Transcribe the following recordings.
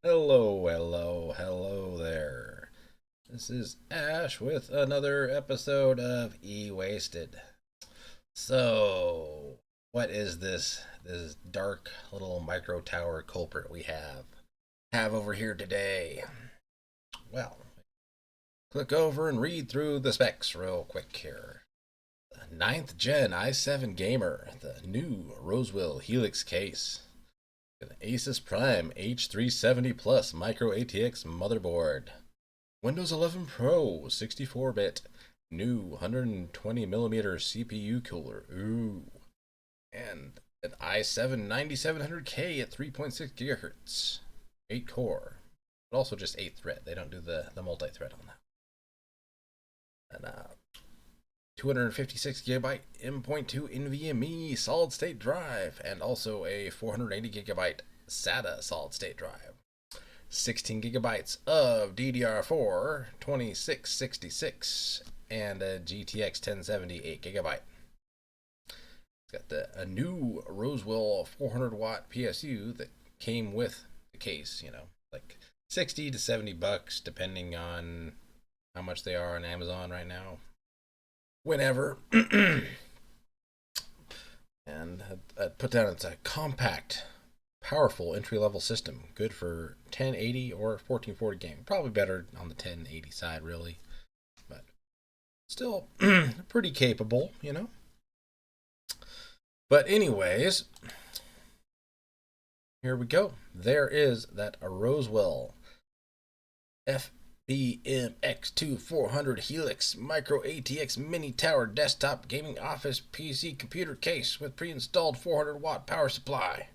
Hello there. This is Ash with another episode of E-Wasted. So, what is this dark little micro tower culprit we have over here today? Well, click over and read through the specs real quick here. The 9th gen i7 gamer, the new Rosewill Helix case. An Asus Prime H370 Plus Micro ATX motherboard. Windows 11 Pro 64-bit new 120mm CPU cooler. Ooh. And an i7-9700K at 3.6 GHz. 8 core. But also just 8 thread. They don't do the multi-thread on that. And 256GB M.2 NVMe solid state drive, and also a 480GB SATA solid state drive. 16GB of DDR4 2666 and a GTX 1070 8GB. It's got a new Rosewill 400-watt PSU that came with the case, like 60 to 70 bucks depending on how much they are on Amazon right now. Whenever. And I put down it's a compact, powerful entry-level system, good for 1080 or 1440 game. Probably better on the 1080 side, really, but still pretty capable, But anyways, here we go. There is that Rosewill M.2 400 Helix Micro ATX Mini Tower Desktop Gaming Office PC Computer Case with pre-installed 400-watt power supply.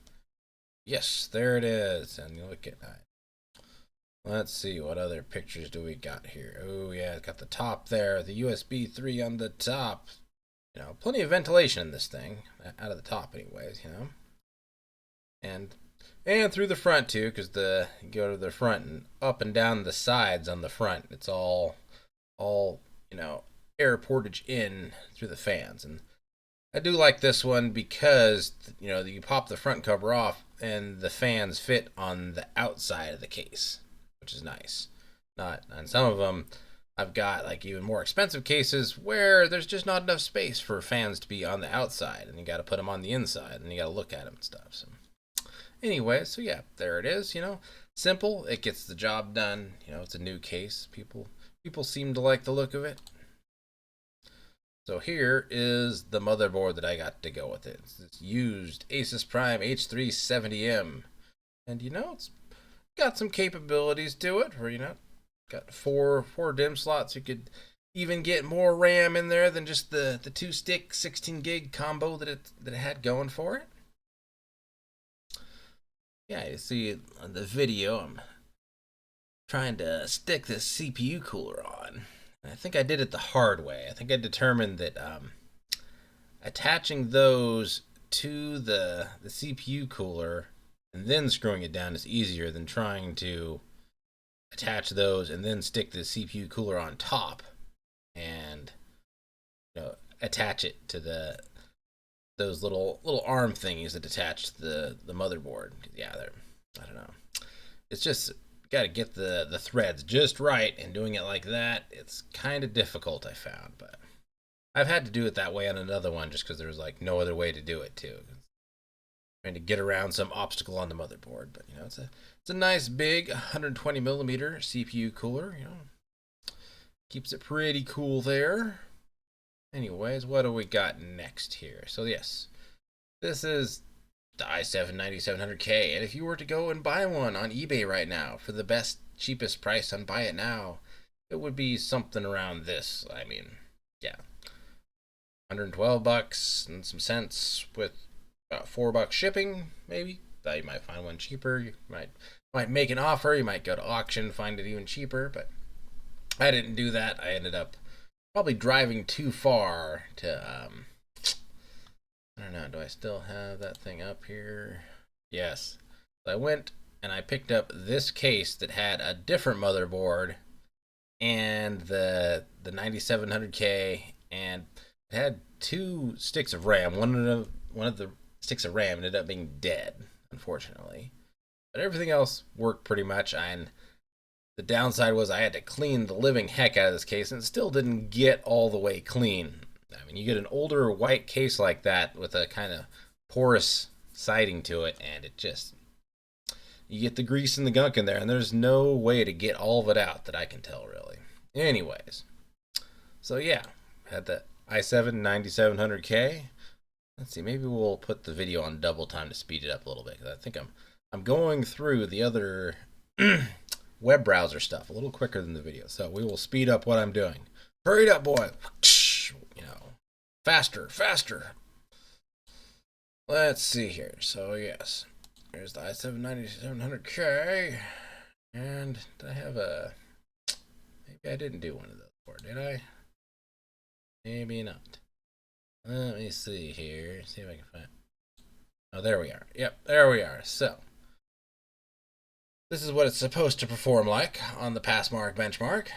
Yes, there it is. And you look at that. Let's see, what other pictures do we got here? Oh, yeah, it's got the top there, the USB 3 on the top. Plenty of ventilation in this thing, out of the top anyways, And through the front too, because you go to the front and up and down the sides on the front, it's all air portage in through the fans. And I do like this one because you pop the front cover off and the fans fit on the outside of the case, which is nice. Not on some of them, I've got like even more expensive cases where there's just not enough space for fans to be on the outside, and you got to put them on the inside, and you got to look at them and stuff. So. Anyway, so yeah, there it is, simple, it gets the job done, it's a new case, people seem to like the look of it. So here is the motherboard that I got to go with it. It's this used Asus Prime H370M, and it's got some capabilities to it, where got four DIMM slots. You could even get more RAM in there than just the 2-stick 16 gig combo that it had going for it. Yeah, you see on the video, I'm trying to stick this CPU cooler on. I think I did it the hard way. I think I determined that attaching those to the CPU cooler and then screwing it down is easier than trying to attach those and then stick the CPU cooler on top and attach it to those little arm thingies that attach to the motherboard. Yeah, I don't know. It's just got to get the threads just right, and doing it like that, it's kind of difficult, I found. But I've had to do it that way on another one just because there was like no other way to do it too. Trying to get around some obstacle on the motherboard, but it's a nice big 120mm CPU cooler. Keeps it pretty cool there. Anyways, what do we got next here? So yes, this is the i7-9700K, and if you were to go and buy one on eBay right now for the best, cheapest price on Buy It Now, it would be something around this. I mean, yeah, 112 bucks and some cents with about $4 shipping, maybe. You might find one cheaper. You might make an offer. You might go to auction, find it even cheaper. But I didn't do that. I ended up probably driving too far to, I don't know, do I still have that thing up here? Yes. So I went and I picked up this case that had a different motherboard and the 9700K, and it had 2 sticks of RAM. One of the sticks of RAM ended up being dead, unfortunately. but everything else worked pretty much. And the downside was I had to clean the living heck out of this case, and it still didn't get all the way clean. I mean, you get an older white case like that with a kind of porous siding to it, and it just, you get the grease and the gunk in there, and there's no way to get all of it out that I can tell, really. Anyways, so yeah, had the i7-9700K. Let's see, maybe we'll put the video on double time to speed it up a little bit, because I think I'm going through the other web browser stuff a little quicker than the video, so we will speed up what I'm doing. Hurry up, boy! You know, faster, faster. Let's see here. So yes, there's the i7-9700K, and did I have a? Maybe I didn't do one of those before, did I? Maybe not. Let me see here. See if I can find. Oh, there we are. Yep, there we are. So this is what it's supposed to perform like on the Passmark benchmark.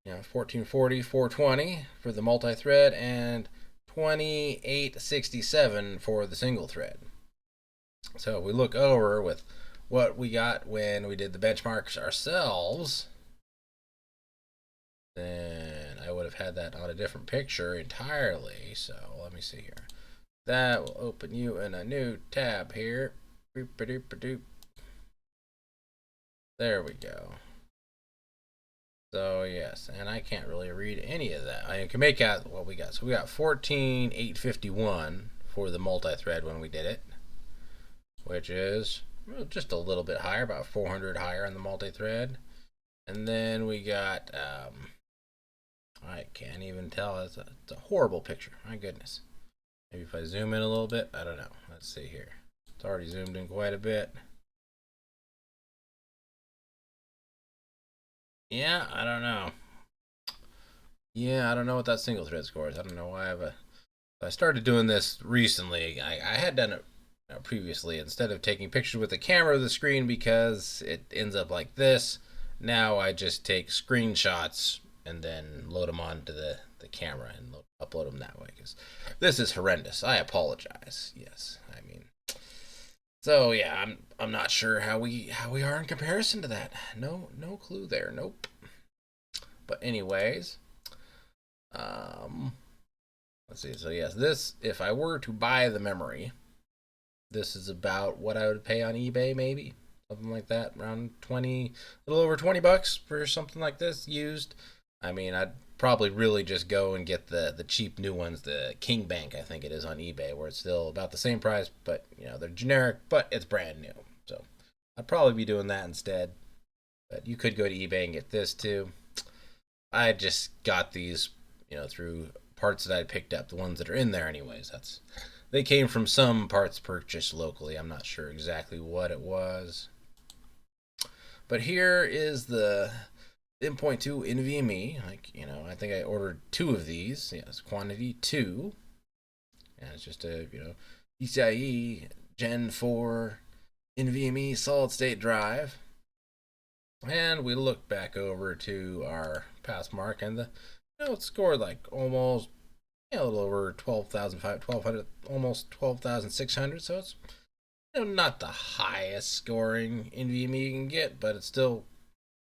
You know, 1440, 420 for the multi-thread, and 2867 for the single thread. So we look over with what we got when we did the benchmarks ourselves, then I would have had that on a different picture entirely. So let me see here. That will open you in a new tab here. There we go. So yes, and I can't really read any of that. I can make out what we got. So we got 14851 for the multi-thread when we did it, which is just a little bit higher, about 400 higher on the multi-thread. And then we got, I can't even tell. It's a horrible picture. My goodness. Maybe if I zoom in a little bit, I don't know. Let's see here. It's already zoomed in quite a bit. Yeah, I don't know. Yeah, I don't know what that single thread score is. I don't know why I started doing this recently. I had done it previously instead of taking pictures with the camera of the screen because it ends up like this. Now I just take screenshots and then load them onto the camera and upload them that way, because this is horrendous. I apologize. Yes, I mean, so yeah, I'm not sure how we are in comparison to that. No clue there. Nope. But anyways, let's see. So yes, this, if I were to buy the memory, this is about what I would pay on eBay, maybe something like that, around 20, a little over $20 for something like this used. I mean, I'd probably really just go and get the cheap new ones, the King Bank, I think it is, on eBay, where it's still about the same price, but you know, they're generic, but it's brand new. So I'd probably be doing that instead. But you could go to eBay and get this too. I just got these, you know, through parts that I picked up, the ones that are in there anyways. They came from some parts purchased locally. I'm not sure exactly what it was. But here is the M.2 NVMe. Like, you know, I think I ordered 2 of these. Yes, quantity 2. And it's just a, you know, PCIe Gen 4 NVMe solid state drive. And we look back over to our Passmark, and it scored like almost, a little over 12,500, almost 12,600. So it's, not the highest scoring NVMe you can get, but it's still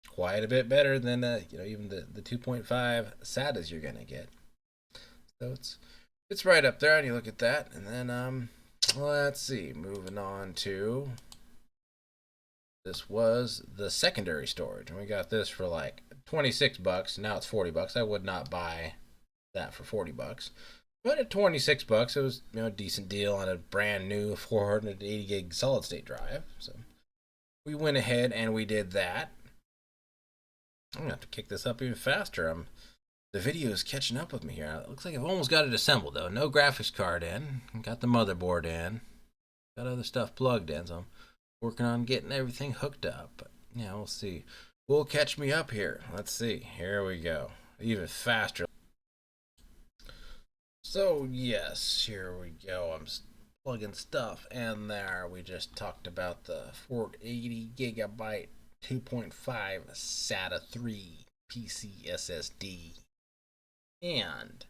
quite a bit better than even the 2.5 SATAs you're gonna get. So it's right up there, and you look at that, and then let's see, moving on to, this was the secondary storage, and we got this for like $26. Now it's $40. I would not buy that for $40, but at $26, it was a decent deal on a brand new 480 gig solid state drive. So we went ahead and we did that. I'm gonna have to kick this up even faster. The video is catching up with me here. It looks like I've almost got it assembled though. No graphics card in. Got the motherboard in. Got other stuff plugged in. So I'm working on getting everything hooked up. But yeah, we'll see. Will catch me up here. Let's see. Here we go. Even faster. So yes, here we go. I'm plugging stuff in there. We just talked about the 480 gigabyte 2.5 SATA 3 PC SSD. And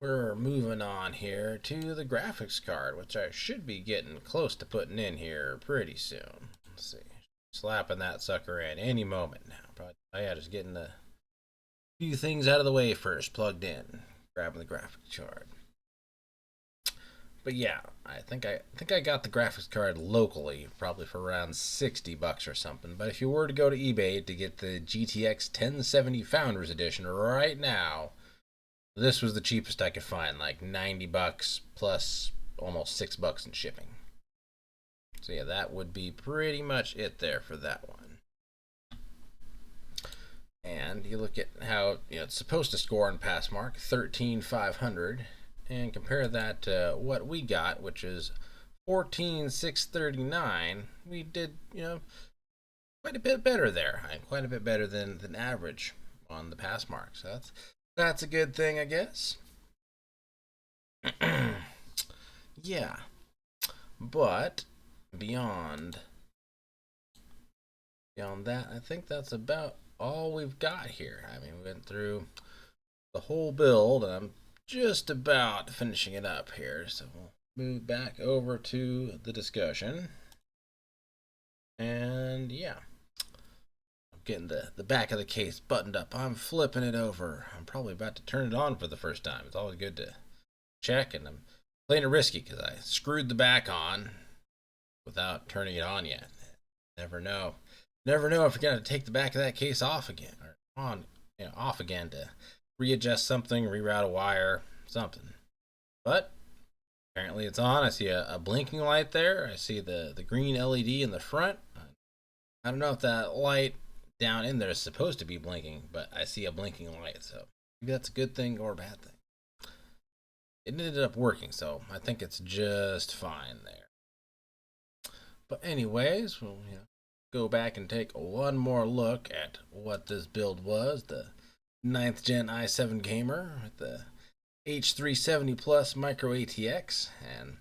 we're moving on here to the graphics card, which I should be getting close to putting in here pretty soon. Let's see. Slapping that sucker in any moment now. Probably, oh yeah, just getting a few things out of the way first. Plugged in, grabbing the graphics card. But yeah, I think I got the graphics card locally, probably for around $60 or something. But if you were to go to eBay to get the GTX 1070 Founders Edition right now, this was the cheapest I could find, like $90 plus almost $6 in shipping. So yeah, that would be pretty much it there for that one. And you look at how it's supposed to score on Passmark, 13,500, and compare that to what we got, which is 14,639. We did, quite a bit better there. Quite a bit better than average on the Passmark. So that's a good thing, I guess. Yeah, but beyond that, I think that's about all we've got here. I mean, we went through the whole build, and I'm just about finishing it up here, so we'll move back over to the discussion. And yeah, I'm getting the back of the case buttoned up. I'm flipping it over. I'm probably about to turn it on for the first time. It's always good to check, and I'm playing it risky because I screwed the back on without turning it on yet. Never know if you're gonna take the back of that case off again, or off again to readjust something, reroute a wire, something. But apparently it's on. I see a blinking light there. I see the green LED in the front. I don't know if that light down in there is supposed to be blinking, but I see a blinking light, so maybe that's a good thing or a bad thing. It ended up working, so I think it's just fine there. But anyways, we'll go back and take one more look at what this build was. The 9th gen i7 gamer with the H370 Plus micro ATX, and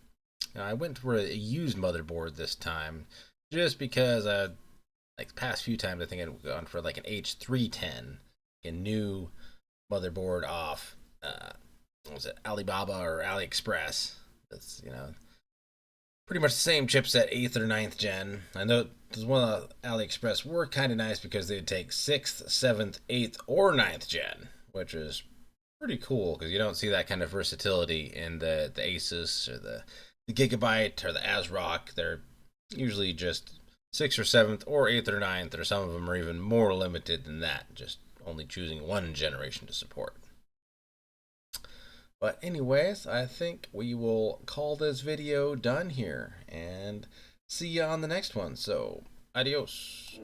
I went for a used motherboard this time just because like the past few times I think I'd gone for like an H310, a new motherboard off what was it, Alibaba or AliExpress. That's pretty much the same chipset, 8th or 9th gen. I know there's one of AliExpress were kind of nice because they'd take 6th, 7th, 8th, or 9th gen, which is pretty cool because you don't see that kind of versatility in the Asus or the Gigabyte or the ASRock. They're usually just 6th or 7th or 8th or 9th, or some of them are even more limited than that, just only choosing one generation to support. But anyways, I think we will call this video done here and see you on the next one. So, adios.